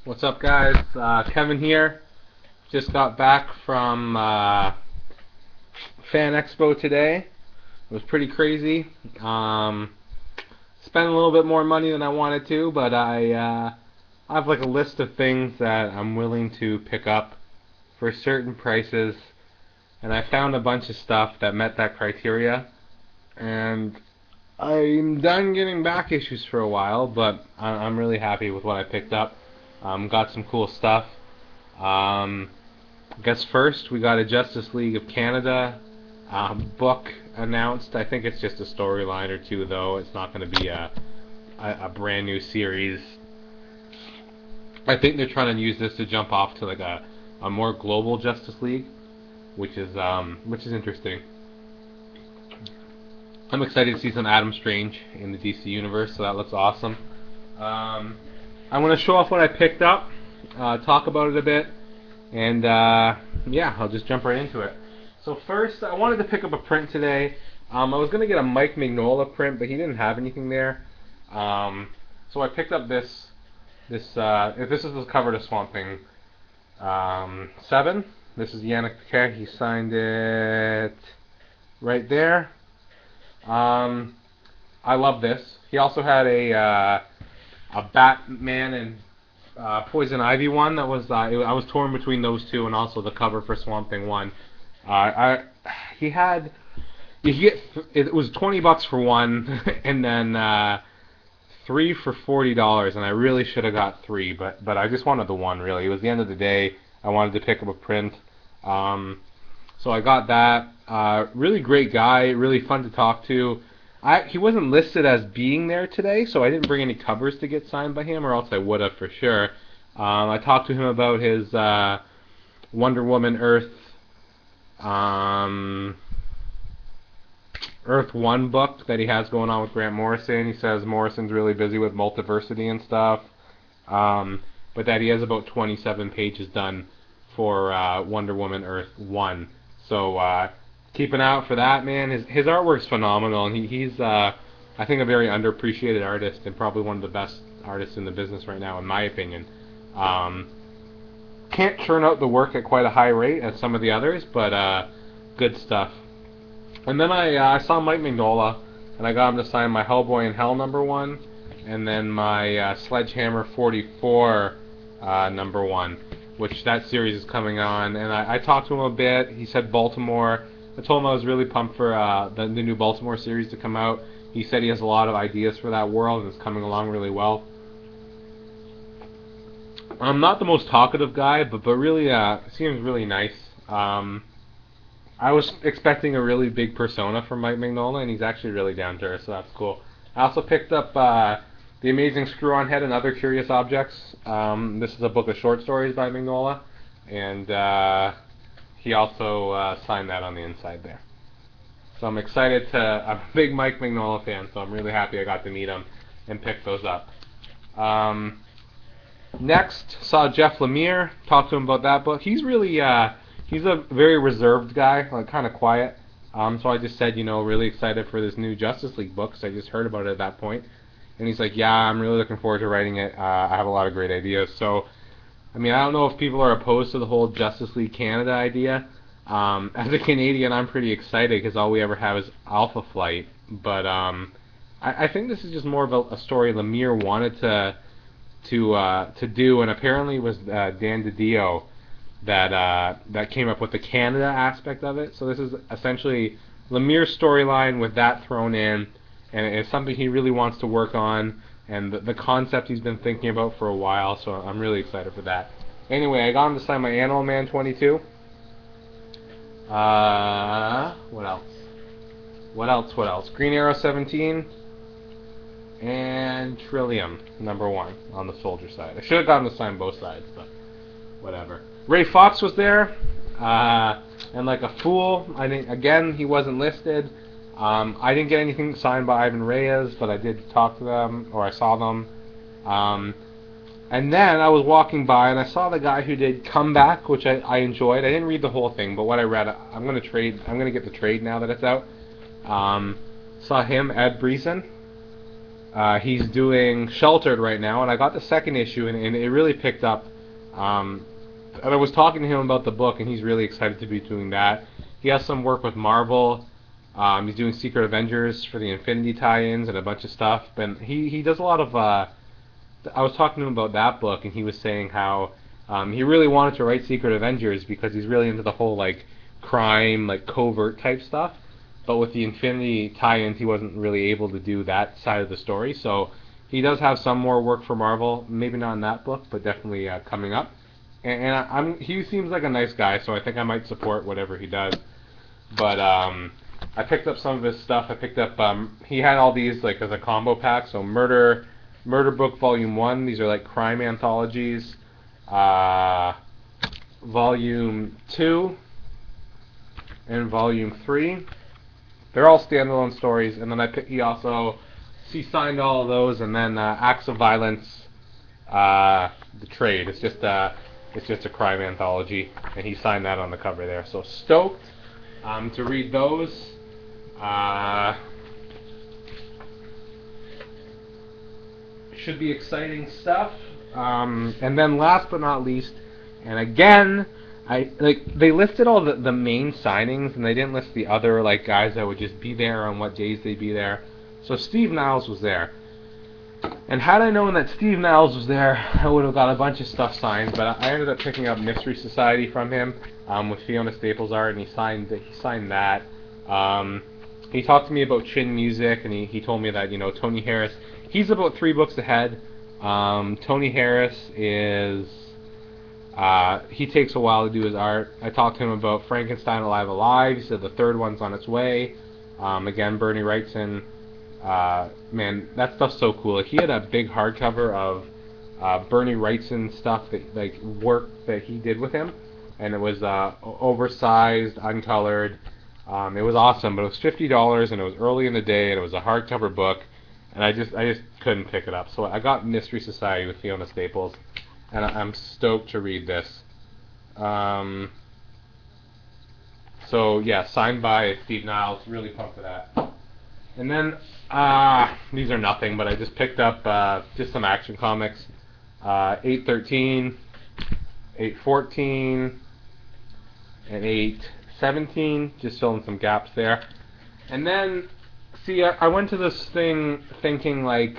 What's up, guys? Kevin here. Just got back from Fan Expo today. It was pretty crazy. Spent a little bit more money than I wanted to, but I have like a list of things that I'm willing to pick up for certain prices, and I found a bunch of stuff that met that criteria. And I'm done getting back issues for a while, but I'm really happy with what I picked up. Got some cool stuff. Um, I guess first we got a Justice League of Canada book announced. I think it's just a storyline or two, though. It's not going to be a brand new series. I think they're trying to use this to jump off to like a more global Justice League, which is interesting. I'm excited to see some Adam Strange in the DC universe, so that looks awesome. I'm going to show off what I picked up, talk about it a bit, and yeah, I'll just jump right into it. So first, I wanted to pick up a print today. I was going to get a Mike Mignola print, but he didn't have anything there. So I picked up this. This is the cover to Swamp Thing 7. This is Yannick Piquet. He signed it right there. I love this. He also had a Batman and Poison Ivy one that was I was torn between those two, and also the cover for Swamp Thing 1. He had it was $20 for one, and then 3 for $40, and I really should have got 3, but I just wanted the one. Really, it was the end of the day. I wanted to pick up a print, so I got that. Really great guy, really fun to talk to. He wasn't listed as being there today, so I didn't bring any covers to get signed by him, or else I would have for sure. I talked to him about his Wonder Woman Earth 1 book that he has going on with Grant Morrison. He says Morrison's really busy with multiversity and stuff, but that he has about 27 pages done for Wonder Woman Earth 1. So keep an eye out for that, man. His artwork's phenomenal, and he's I think a very underappreciated artist, and probably one of the best artists in the business right now, in my opinion. Can't churn out the work at quite a high rate as some of the others, but good stuff. And then I saw Mike Mignola, and I got him to sign my Hellboy in Hell #1, and then my Sledgehammer 44 #1, which that series is coming on. And I talked to him a bit. He said Baltimore. I told him I was really pumped for the new Baltimore series to come out. He said he has a lot of ideas for that world, and it's coming along really well. I'm not the most talkative guy, but really seems really nice. I was expecting a really big persona from Mike Mignola, and he's actually really down to earth, so that's cool. I also picked up The Amazing Screw-On Head and Other Curious Objects. This is a book of short stories by Mignola, and he also signed that on the inside there. So I'm excited I'm a big Mike Mignola fan, so I'm really happy I got to meet him and pick those up. Next, saw Jeff Lemire, talked to him about that book. He's really, he's a very reserved guy, like kind of quiet. So I just said, really excited for this new Justice League book, because I just heard about it at that point. And he's like, yeah, I'm really looking forward to writing it. I have a lot of great ideas. So, I mean, I don't know if people are opposed to the whole Justice League Canada idea. As a Canadian, I'm pretty excited, because all we ever have is Alpha Flight. But I think this is just more of a story Lemire wanted to do, and apparently it was Dan DiDio that came up with the Canada aspect of it. So this is essentially Lemire's storyline with that thrown in, and it's something he really wants to work on, and the concept he's been thinking about for a while. So I'm really excited for that. Anyway, I got him to sign my Animal Man 22. What else? What else? Green Arrow 17. And Trillium #1 on the soldier side. I should have gotten to sign both sides, but whatever. Ray Fox was there, and like a fool, he wasn't listed. I didn't get anything signed by Ivan Reyes, but I did talk to them, or I saw them. And then I was walking by, and I saw the guy who did Comeback, which I enjoyed. I didn't read the whole thing, but what I read, I'm gonna get the trade now that it's out. Saw him, Ed Breeson. He's doing Sheltered right now, and I got the second issue, and it really picked up. And I was talking to him about the book, and he's really excited to be doing that. He has some work with Marvel. He's doing Secret Avengers for the Infinity tie-ins and a bunch of stuff. And he does a lot of. I was talking to him about that book, and he was saying how he really wanted to write Secret Avengers because he's really into the whole like crime, like covert type stuff. But with the Infinity tie-ins, he wasn't really able to do that side of the story. So he does have some more work for Marvel. Maybe not in that book, but definitely coming up. And he seems like a nice guy, so I think I might support whatever he does. But I picked up some of his stuff. I picked up he had all these like as a combo pack. So Murder Book Volume 1. These are like crime anthologies. Volume 2 and Volume 3. They're all standalone stories. And then he signed all of those. And then Acts of Violence, The Trade. It's just a crime anthology, and he signed that on the cover there. So stoked to read those. Should be exciting stuff. And then last but not least, and again, they listed all the main signings, and they didn't list the other like guys that would just be there on what days they'd be there. So Steve Niles was there. And had I known that Steve Niles was there, I would have got a bunch of stuff signed. But I ended up picking up Mystery Society from him with Fiona Staples art, and he signed that. He talked to me about Chin Music, and he told me that Tony Harris, he's about 3 books ahead. Tony Harris is he takes a while to do his art. I talked to him about Frankenstein Alive. He said the 3rd one's on its way. Again, Bernie Wrightson. Man, that stuff's so cool. Like, he had a big hardcover of Bernie Wrightson stuff work that he did with him, and it was oversized, uncolored. It was awesome, but it was $50, and it was early in the day, and it was a hardcover book, and I just couldn't pick it up. So I got Mystery Society with Fiona Staples, and I'm stoked to read this. So yeah, signed by Steve Niles. Really pumped for that. And then, these are nothing, but I just picked up just some Action Comics. 813, 814, and 817, just filling some gaps there. And then, see, I went to this thing thinking, like,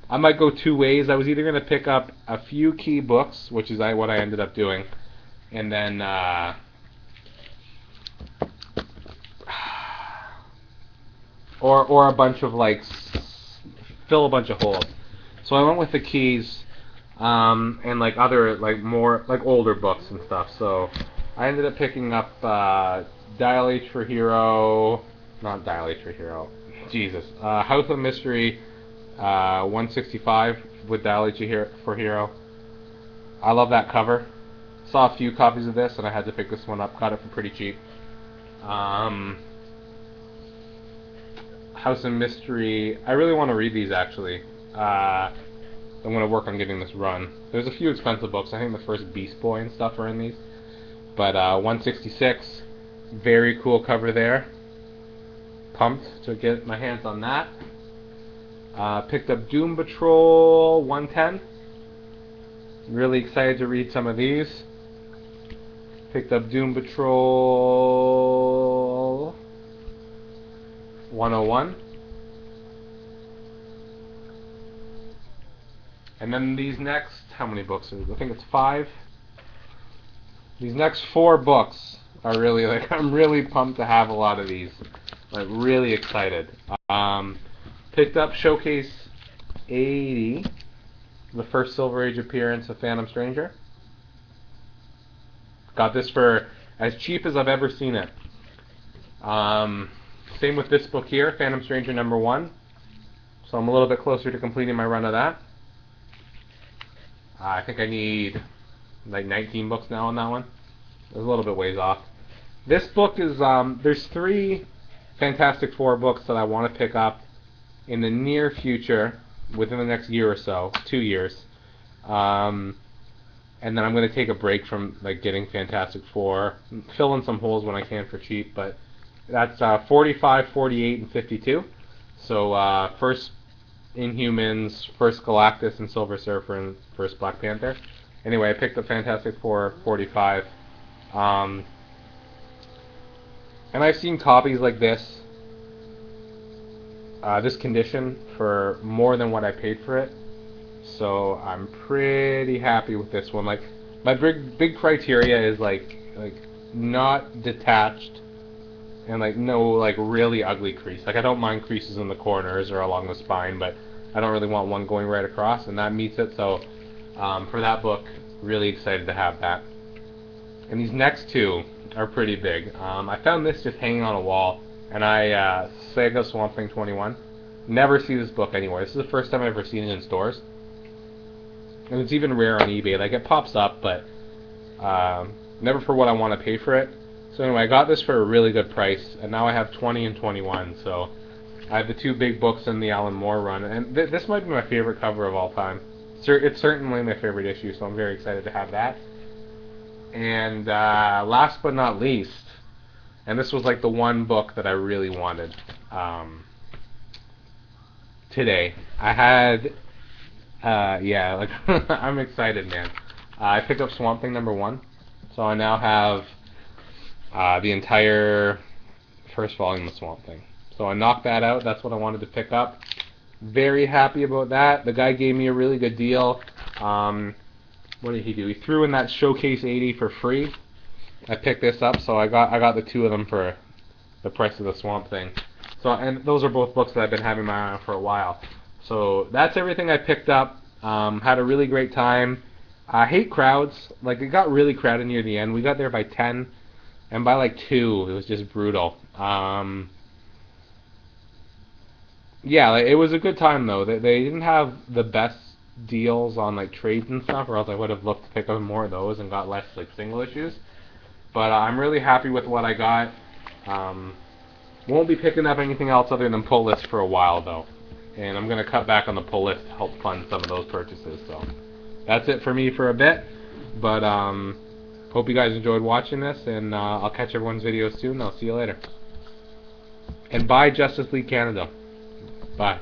I might go 2 ways. I was either going to pick up a few key books, which is what I ended up doing, and then, or a bunch of fill a bunch of holes. So I went with the keys, and other more older books and stuff. So I ended up picking up Dial H for Hero, not Dial H for Hero, Jesus, House of Mystery 165 with Dial H for Hero. I love that cover. Saw a few copies of this, and I had to pick this one up. Got it for pretty cheap. House of Mystery. I really want to read these, actually. I'm going to work on getting this run. There's a few expensive books. I think the first Beast Boy and stuff are in these. But 166, very cool cover there. Pumped to get my hands on that. Picked up Doom Patrol 110. Really excited to read some of these. Picked up Doom Patrol 101. And then these next, how many books? I think it's 5. These next 4 books are really, I'm really pumped to have a lot of these. Really excited. Picked up Showcase 80, the first Silver Age appearance of Phantom Stranger. Got this for as cheap as I've ever seen it. Same with this book here, Phantom Stranger #1. So I'm a little bit closer to completing my run of that. I think I need 19 books now on that one. I was a little bit ways off. This book is, there's 3 Fantastic Four books that I want to pick up in the near future, within the next year or so, 2 years. And then I'm going to take a break from getting Fantastic Four, fill in some holes when I can for cheap, but that's 45, 48, and 52. So first Inhumans, first Galactus and Silver Surfer, and first Black Panther. Anyway, I picked up Fantastic Four 45. Um, and I've seen copies like this, this condition, for more than what I paid for it. So I'm pretty happy with this one. Like, my big criteria is like not detached, and like no like really ugly crease. Like, I don't mind creases in the corners or along the spine, but I don't really want one going right across, and that meets it. So for that book, really excited to have that. And these next two are pretty big. I found this just hanging on a wall, and Sega Swamp Thing 21. Never see this book anywhere. This is the first time I've ever seen it in stores. And it's even rare on eBay. Like, it pops up, but never for what I want to pay for it. So anyway, I got this for a really good price, and now I have 20 and 21. So I have the two big books in the Alan Moore run, and this might be my favorite cover of all time. It's certainly my favorite issue, so I'm very excited to have that. And last but not least, and this was like the one book that I really wanted today. I had, yeah, like I'm excited, man. I picked up Swamp Thing #1, so I now have the entire first volume of Swamp Thing. So I knocked that out. That's what I wanted to pick up. Very happy about that. The guy gave me a really good deal. What did he do? He threw in that Showcase 80 for free. I picked this up, so I got the two of them for the price of the Swamp Thing. So, and those are both books that I've been having my eye on for a while. So that's everything I picked up. Had a really great time. I hate crowds. Like, it got really crowded near the end. We got there by 10, and by like 2, it was just brutal. Yeah, like, it was a good time though. They didn't have the best deals on like trades and stuff, or else I would have looked to pick up more of those and got less like single issues. But I'm really happy with what I got. Won't be picking up anything else other than pull lists for a while though, and I'm gonna cut back on the pull list to help fund some of those purchases. So that's it for me for a bit. But hope you guys enjoyed watching this, and I'll catch everyone's videos soon. I'll see you later. And bye, Justice League Canada. Bye.